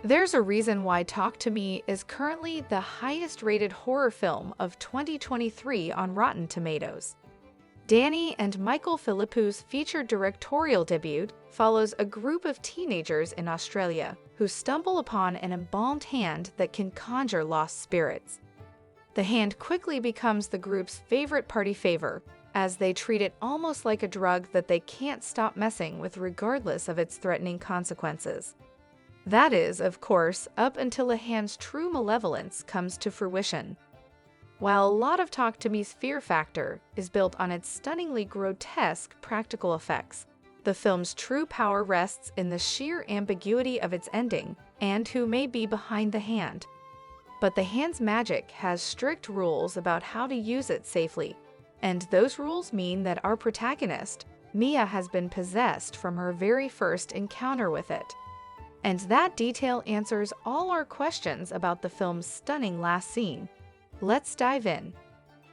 There's a reason why Talk to Me is currently the highest-rated horror film of 2023 on Rotten Tomatoes. Danny and Michael Philippou's featured directorial debut follows a group of teenagers in Australia who stumble upon an embalmed hand that can conjure lost spirits. The hand quickly becomes the group's favorite party favor, as they treat it almost like a drug that they can't stop messing with regardless of its threatening consequences. That is, of course, up until a hand's true malevolence comes to fruition. While a lot of Talk to Me's fear factor is built on its stunningly grotesque practical effects, the film's true power rests in the sheer ambiguity of its ending and who may be behind the hand. But the hand's magic has strict rules about how to use it safely, and those rules mean that our protagonist, Mia, has been possessed from her very first encounter with it. And that detail answers all our questions about the film's stunning last scene. Let's dive in.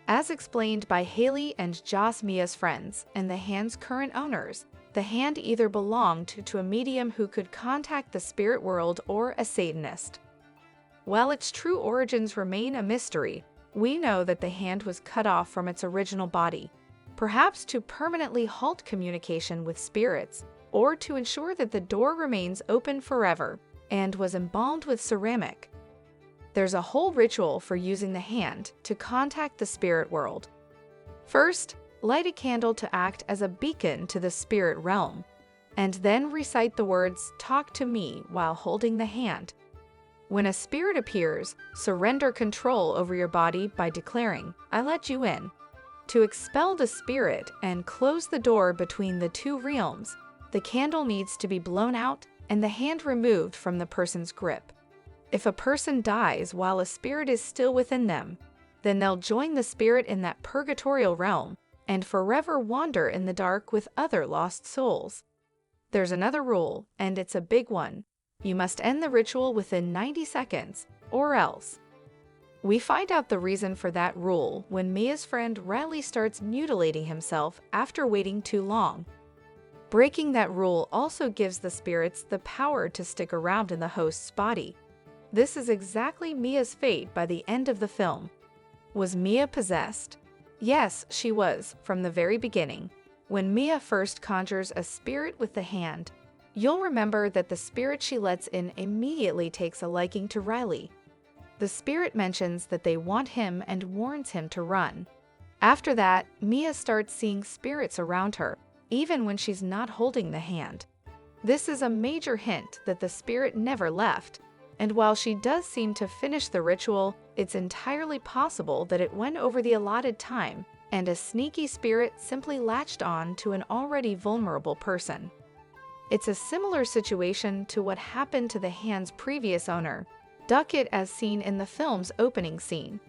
As explained by Haley and Joss, Mia's friends, and the hand's current owners, the hand either belonged to a medium who could contact the spirit world or a Satanist. While its true origins remain a mystery, we know that the hand was cut off from its original body, perhaps to permanently halt communication with spirits, or to ensure that the door remains open forever, and was embalmed with ceramic. There's a whole ritual for using the hand to contact the spirit world. First, light a candle to act as a beacon to the spirit realm, and then recite the words "Talk to me" while holding the hand. When a spirit appears, surrender control over your body by declaring, "I let you in." To expel the spirit and close the door between the two realms, the candle needs to be blown out and the hand removed from the person's grip. If a person dies while a spirit is still within them, then they'll join the spirit in that purgatorial realm and forever wander in the dark with other lost souls. There's another rule, and it's a big one. You must end the ritual within 90 seconds, or else. We find out the reason for that rule when Mia's friend Riley starts mutilating himself after waiting too long. Breaking that rule also gives the spirits the power to stick around in the host's body. This is exactly Mia's fate by the end of the film. Was Mia possessed? Yes, she was, from the very beginning. When Mia first conjures a spirit with the hand, you'll remember that the spirit she lets in immediately takes a liking to Riley. The spirit mentions that they want him and warns him to run. After that, Mia starts seeing spirits around her, even when she's not holding the hand. This is a major hint that the spirit never left, and while she does seem to finish the ritual, it's entirely possible that it went over the allotted time, and a sneaky spirit simply latched on to an already vulnerable person. It's a similar situation to what happened to the hand's previous owner, Duckett, as seen in the film's opening scene.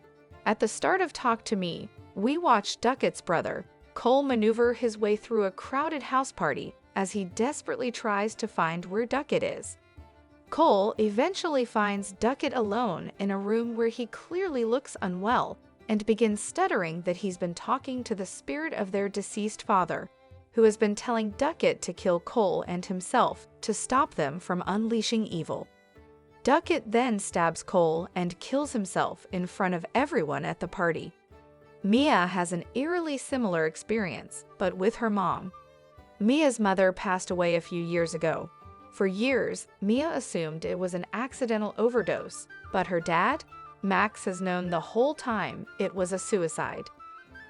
At the start of Talk to Me, we watch Duckett's brother, Cole, maneuver his way through a crowded house party as he desperately tries to find where Duckett is. Cole eventually finds Duckett alone in a room where he clearly looks unwell and begins stuttering that he's been talking to the spirit of their deceased father, who has been telling Duckett to kill Cole and himself to stop them from unleashing evil. Duckett then stabs Cole and kills himself in front of everyone at the party. Mia has an eerily similar experience, but with her mom. Mia's mother passed away a few years ago. For years, Mia assumed it was an accidental overdose, but her dad, Max, has known the whole time it was a suicide.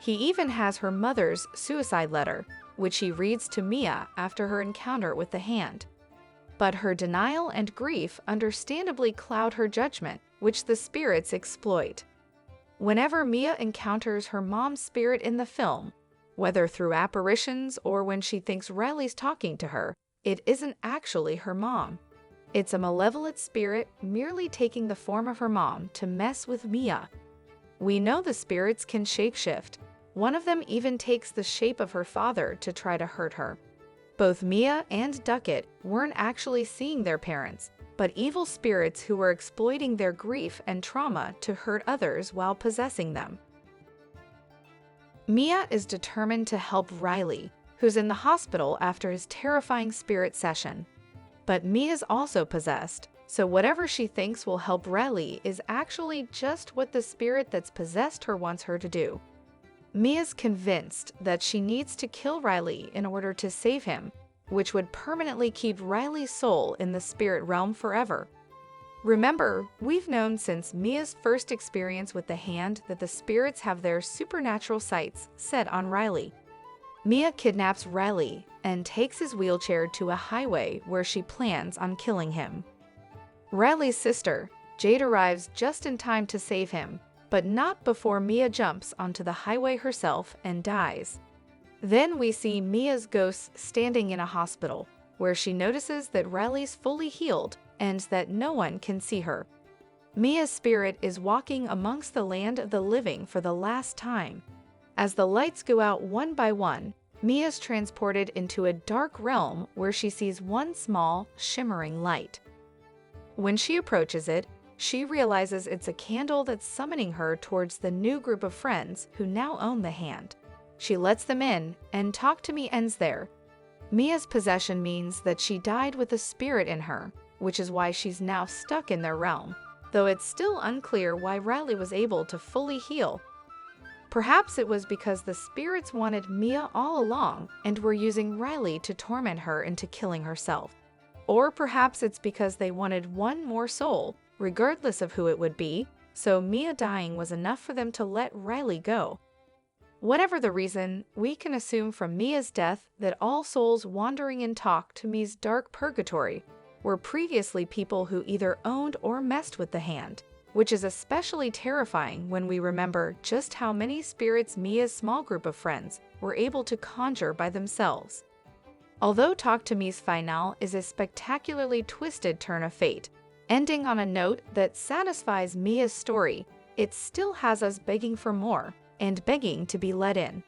He even has her mother's suicide letter, which he reads to Mia after her encounter with the hand. But her denial and grief understandably cloud her judgment, which the spirits exploit. Whenever Mia encounters her mom's spirit in the film, whether through apparitions or when she thinks Riley's talking to her, it isn't actually her mom. It's a malevolent spirit merely taking the form of her mom to mess with Mia. We know the spirits can shapeshift. One of them even takes the shape of her father to try to hurt her. Both Mia and Duckett weren't actually seeing their parents, but evil spirits who were exploiting their grief and trauma to hurt others while possessing them. Mia is determined to help Riley, who's in the hospital after his terrifying spirit session. But Mia's also possessed, So whatever she thinks will help Riley is actually just what the spirit that's possessed her wants her to do. Mia's convinced that she needs to kill Riley in order to save him, which would permanently keep Riley's soul in the spirit realm forever. Remember, we've known since Mia's first experience with the hand that the spirits have their supernatural sights set on Riley. Mia kidnaps Riley and takes his wheelchair to a highway where she plans on killing him. Riley's sister, Jade, arrives just in time to save him, but not before Mia jumps onto the highway herself and dies. Then we see Mia's ghost standing in a hospital, where she notices that Riley's fully healed and that no one can see her. Mia's spirit is walking amongst the land of the living for the last time. As the lights go out one by one, Mia's transported into a dark realm where she sees one small, shimmering light. When she approaches it, she realizes it's a candle that's summoning her towards the new group of friends who now own the hand. She lets them in, and Talk to Me ends there. Mia's possession means that she died with a spirit in her, which is why she's now stuck in their realm, though it's still unclear why Riley was able to fully heal. Perhaps it was because the spirits wanted Mia all along and were using Riley to torment her into killing herself. Or perhaps it's because they wanted one more soul, regardless of who it would be, so Mia dying was enough for them to let Riley go. Whatever the reason, we can assume from Mia's death that all souls wandering in Talk to Me's dark purgatory were previously people who either owned or messed with the hand, which is especially terrifying when we remember just how many spirits Mia's small group of friends were able to conjure by themselves. Although Talk to Me's finale is a spectacularly twisted turn of fate, ending on a note that satisfies Mia's story, it still has us begging for more and begging to be let in.